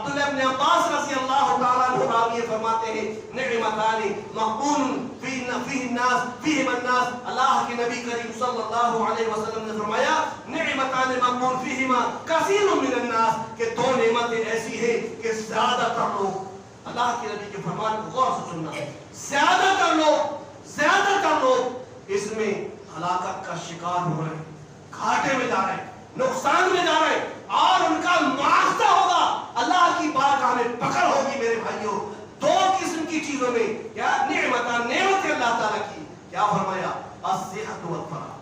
عبداللہ ابن عباس رضی اللہ تعالیٰ عنہ راوی فرماتے ہیں نعمتان مغبون فیہم الناس، اللہ کے نبی کریم صلی اللہ علیہ وسلم نے فرمایا نعمتان مغبون فیہما کثیر من الناس، کہ دو نعمتیں ایسی ہیں کہ زیادہ تر لوگ، اللہ کے نبی کے فرمان کو غور سے سننا، زیادہ تر لوگ اس میں ہلاکت کا شکار ہو رہے ہیں، گھاٹے میں جا رہے ہیں، نقصان میں جا رہے ہیں، اور ان کا معاوضہ ہوگا، اللہ کی بارگاہ میں پکڑ ہوگی میرے بھائیوں دو قسم کی چیزوں میں۔ کیا نعمت اللہ تعالیٰ کی، کیا فرمایا الصحت والفراغ،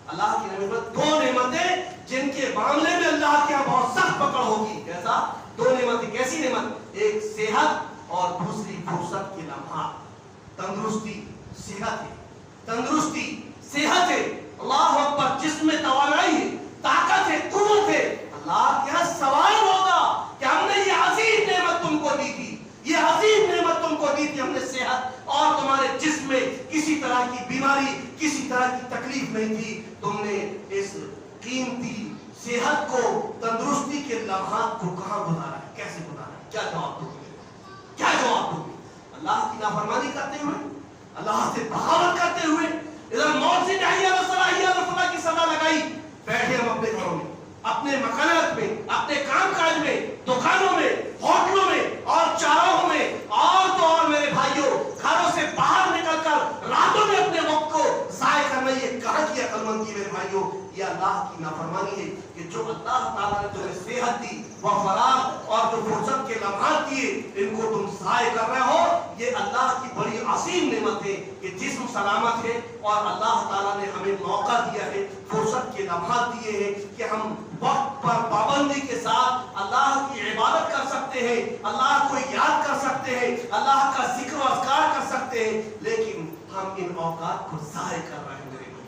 اللہ کی نعمت دو نعمتیں جن کے معاملے میں اللہ کے یہاں بہت سخت پکڑ ہوگی۔ کیسا؟ دو نعمتیں، کیسی نعمت؟ ایک صحت اور دوسری فرصت کے لمحات، تندرستی صحت ہے، اللہ اکبر، جسم میں توانائی ہے، طاقت ہے، قوت ہے، اللہ کے یہاں سوال ہوگا کہ ہم نے یہ عظیم نعمت تم کو دی تھی، یہ عظیم نعمت تم کو دی تھی، ہم نے صحت اور تمہارے جسم میں کسی طرح کی بیماری، کسی طرح کی تکلیف نہیں تھی، تم نے اس قیمتی صحت کو، تندرستی کے لمحات کو کہاں گزارا ہے، کیسے گزارا ہے؟ کیا جواب دو گے؟ اللہ کی نافرمانی کرتے ہوئے، اللہ سے بغاوت کرتے ہوئے، ادھر موت سے حی علی الصلاۃ کی صدا لگائی، بیٹھے ہم اپنے گھروں میں، اپنے مکانات میں، اپنے کام کاج میں، دکانوں میں، ہوٹلوں میں اور چاراہوں میں، اور تو اور میرے بھائیوں گھروں سے باہر نکل کر راتوں میں اپنے وقت کو ضائع کرنا، یہ کہاں کی عقل مندی میرے بھائیوں؟ یہ اللہ کی نافرمانی ہے کہ جو اللہ تعالیٰ نے تمہیں صحت دی و فراغ اور جو فرصت کے لمحات دیے، ان کو تم ضائع کر رہے ہو۔ یہ اللہ کی بڑی عظیم نعمت ہے کہ جسم سلامت ہے اور اللہ تعالیٰ نے ہمیں موقع دیا ہے، فرصت کے لمحات دیے ہیں کہ ہم وقت پر پابندی کے ساتھ اللہ کی عبادت کر سکتے ہیں، اللہ کو یاد کر سکتے ہیں، اللہ کا ذکر و اذکار کر سکتے ہیں، لیکن ہم ان اوقات کو ضائع کر رہے ہیں میرے بھائی۔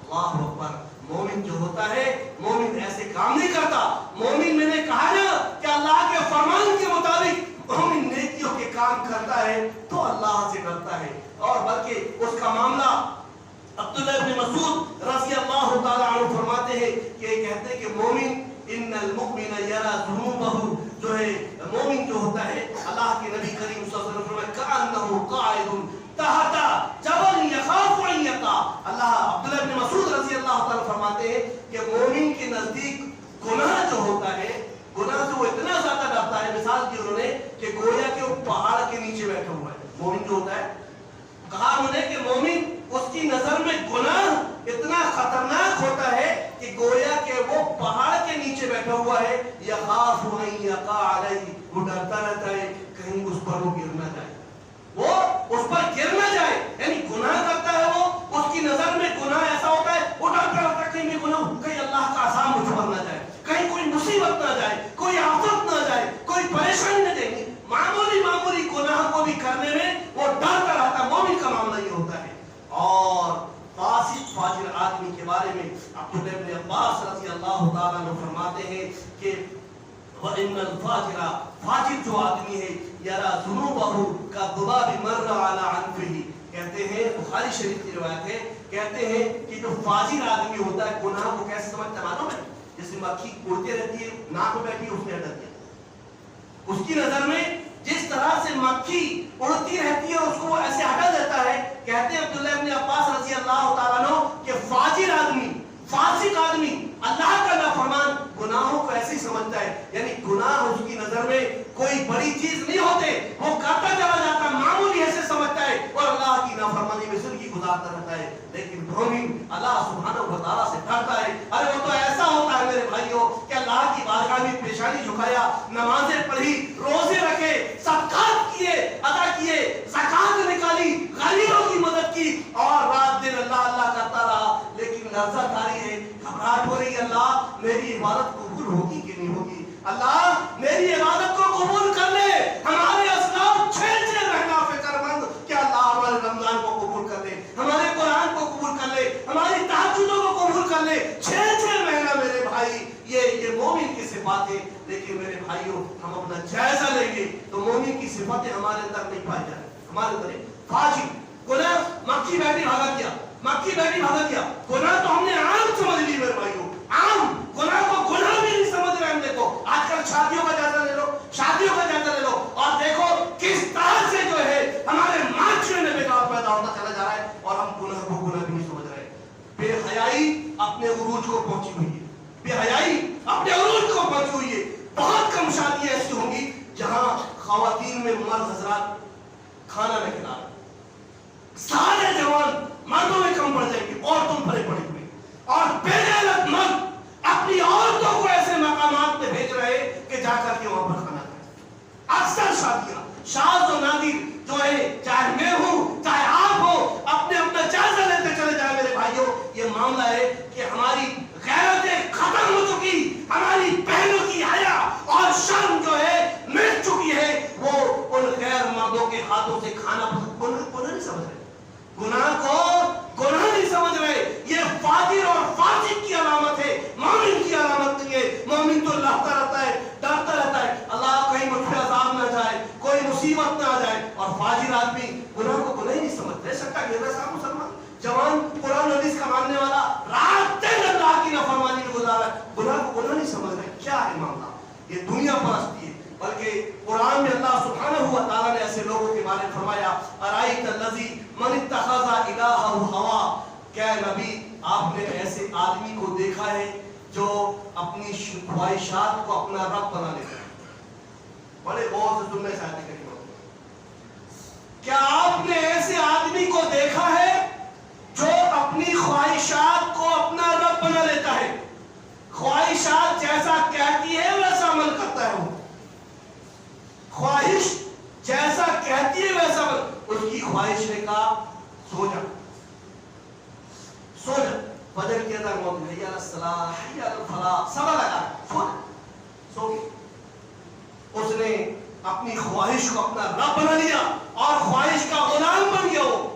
اللہ اکبر۔ مومن جو ہوتا ہے، مومن ایسے کام نہیں کرتا، مومن، میں نے کہا نا کہ اللہ کے فرمان کے مطابق مومن نیکیوں کے کام کرتا ہے تو اللہ سے ڈرتا ہے، اور بلکہ اس کا معاملہ عبداللہ ابن مسعود رضی اللہ تعالیٰ عنہ فرماتے ہیں کہ کہتے ہیں کہ مومن ان المؤمن یرا ذنوبہ، جو ہے مومن جو ہوتا ہے، اللہ کے نبی کریم صلی اللہ علیہ وسلم فرماتے کأنہ قاعد تحت جبل یخاف ان یقع۔ اللہ عبداللہ ابن مسعود رضی اللہ تعالیٰ فرماتے ہیں کہ مومن کے نزدیک گناہ جو ہوتا ہے، گناہ سے وہ اتنا زیادہ ڈرتا ہے، مثال دی انہوں نے کہ گویا کہ وہ پہاڑ کے نیچے بیٹھا ہوا ہے۔ مومن جو ہوتا ہے، کہا انہوں نے کہ مومن اس کی نظر میں گناہ اتنا خطرناک ہوتا ہے کہ گویا کہ وہ پہاڑ کے نیچے بیٹھا ہوا ہے، یخاف ان یقع علیہ، وہ ڈرتا رہتا ہے کہیں اس پر وہ گر نہ جائے، وہ اس پر گر نہ جائے، یعنی گناہ کرتا ہے وہ، اس کی نظر میں گناہ ایسا ہوتا ہے، وہ ڈرتا رہتا ہے کہیں میں گناہ، کہیں اللہ کا عذاب مجھ پر نہ جائے، کہیں کوئی مصیبت نہ جائے، کوئی آفت نہ جائے، کوئی پریشانی نہ جائے، معمولی گناہ کو بھی کرنے میں وہ ڈرتا رہتا ہے۔ مومن کا معاملہ یہ ہوتا ہے۔ اور فاسق فاجر آدمی کے بارے میں عبداللہ ابن عباس رضی اللہ تعالیٰ عنہ فرماتے ہیں کہ وَإِنَّ الْفَاجِرَ، فاجر جو آدمی ہے، یرا ذنوبہ کالذباب مر علی عنفہ، کہتے ہیں بخاری شریف کی روایت ہے، کہتے ہیں کہ جو فاجر آدمی ہوتا ہے گناہ کو کیسے سمجھتا ہے معلوم ہے؟ جیسے مکھی اڑتے رہتی ہے، ناک میں بیٹھی ہے، اس نے ہٹا دیا، اس کی نظر میں جس طرح سے مکھی اڑتی رہتی ہے اس کو ایسے ہٹا دیتا ہے۔ کہتے ہیں عبداللہ ابن عباس رضی اللہ تعالیٰ عنہ کہ فاجر آدمی، فاسق آدمی اللہ کا نافرمان گناہوں کو ایسے ہی سمجھتا ہے، یعنی گناہ اس کی نظر میں کوئی بڑی چیز نہیں ہوتے، وہ کرتا چلا جاتا ہے، معمولی ایسے سمجھتا ہے اور اللہ کی نافرمانی میں زندگی گزارتا رہتا ہے۔ لیکن مومن اللہ سبحانہ و تعالیٰ سے ڈرتا ہے۔ ارے وہ تو ایسا ہوتا ہے میرے بھائیوں کہ اللہ کی بارگاہ میں پیشانی جھکایا، نمازیں پڑھی، روزے رکھے، صدقات کیے، ادا کیے، زکات نکالی، غریبوں کی مدد کی، اور رات دن اللہ اللہ کرتا رہا، لیکن لرزت آ رہی ہے، گھبراہٹ ہو رہی ہے، اللہ میری عبادت قبول ہوگی کہ نہیں ہوگی، اللہ میری عبادت کو قبول کر لے۔ ہمارے اسلاف 6 مہینہ فکر مند کہ اللہ ہمارے رمضان کو قبول کر لے، ہمارے قرآن کو قبول کر لے، ہماری تہجدوں کو قبول کر لے، 6 مہینہ میرے بھائی، یہ مومن کی صفات ہے۔ لیکن میرے بھائیوں ہم اپنا جائزہ لیں گے تو مومن کی صفاتیں ہمارے اندر نہیں پائی جائیں، ہمارے اندر فاجر گناہ، مکھی بیٹھی بھاگا کیا، مکھی بیٹھی بھاگا کیا، گناہ تو ہم نے عام سمجھ لی میرے بھائیوں، عام گناہ کو گناہ بھی نہیں سمجھ میں مرد حضرات کھانا نہ کھلا رہے، سارے جوان مردوں میں کم پڑ جائیں گے، عورتوں بھرے پڑے ہوئے، اور بے غیرت مرد اپنی عورتوں کو ایسے مقامات پہ بھیج رہے کہ جا کر کے وہاں پر کھانا کھائیں۔ اکثر شادیاں شاذ و نادر جو ہے، چاہے میں ہوں چاہے آپ ہو، اپنے اپنا جائزہ لیتے چلے جائیں میرے بھائیوں۔ یہ معاملہ ہے کہ ہماری غیرتیں ختم ہو چکی، ہماری بہنوں کی حیا اور شرم جو ہے مٹ چکی ہے، وہ ان غیر مردوں کے ہاتھوں سے کھانا گناہ نہیں سمجھ رہے، گناہ کو گناہ نہیں سمجھ رہے۔ یہ فاجر اور فاسق کی علامت ہے، مومن کی علامت نہیں ہے۔ مومن تو لڑتا رہتا ہے، ڈرتا رہتا ہے، اللہ کہیں مجھ پہ عذاب نہ جائے، کوئی مصیبت نہ آ جائے، اور فاجر آدمی گناہ کو گناہ ہی نہیں سمجھتے۔ سکتا کہ ویسا مسلمان جوان قرآن حدیث کا ماننے والا رات دن اللہ کی نافرمانی میں گزارا ہے، گناہ کو گناہ نہیں سمجھ رہے۔ کیا ہے معاملہ؟ یہ دنیا پرستی ہے۔ بلکہ قرآن میں اللہ سبحانہ و تعالیٰ نے ایسے لوگوں کے بارے میں فرمایا، ارائیت الذی من اتخذ الہہ ہوا، کیا نبی آپ نے ایسے آدمی کو دیکھا ہے جو اپنی خواہشات کو اپنا رب بنا لیتا ہے؟ بڑے غور سے سننے چاہتے ہیں، کیا آپ نے ایسے آدمی کو دیکھا ہے جو اپنی خواہشات کو اپنا رب بنا لیتا ہے؟ خواہشات جیسا کہتی ہے ویسا عمل کرتا ہے، وہ خواہش جیسا کہتی ہے ویسا عمل۔ اس کی خواہش نے کہا سو جا، سو جا، فجر کی اذان ہو گئی، حی علی الصلاۃ حی علی الفلاح، سب لگا سو جا، سو گئی۔ اس نے اپنی خواہش کو اپنا رب بنا لیا اور خواہش کا غلام بن گیا۔ وہ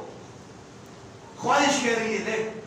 خواہش کہہ رہی ہے دیکھ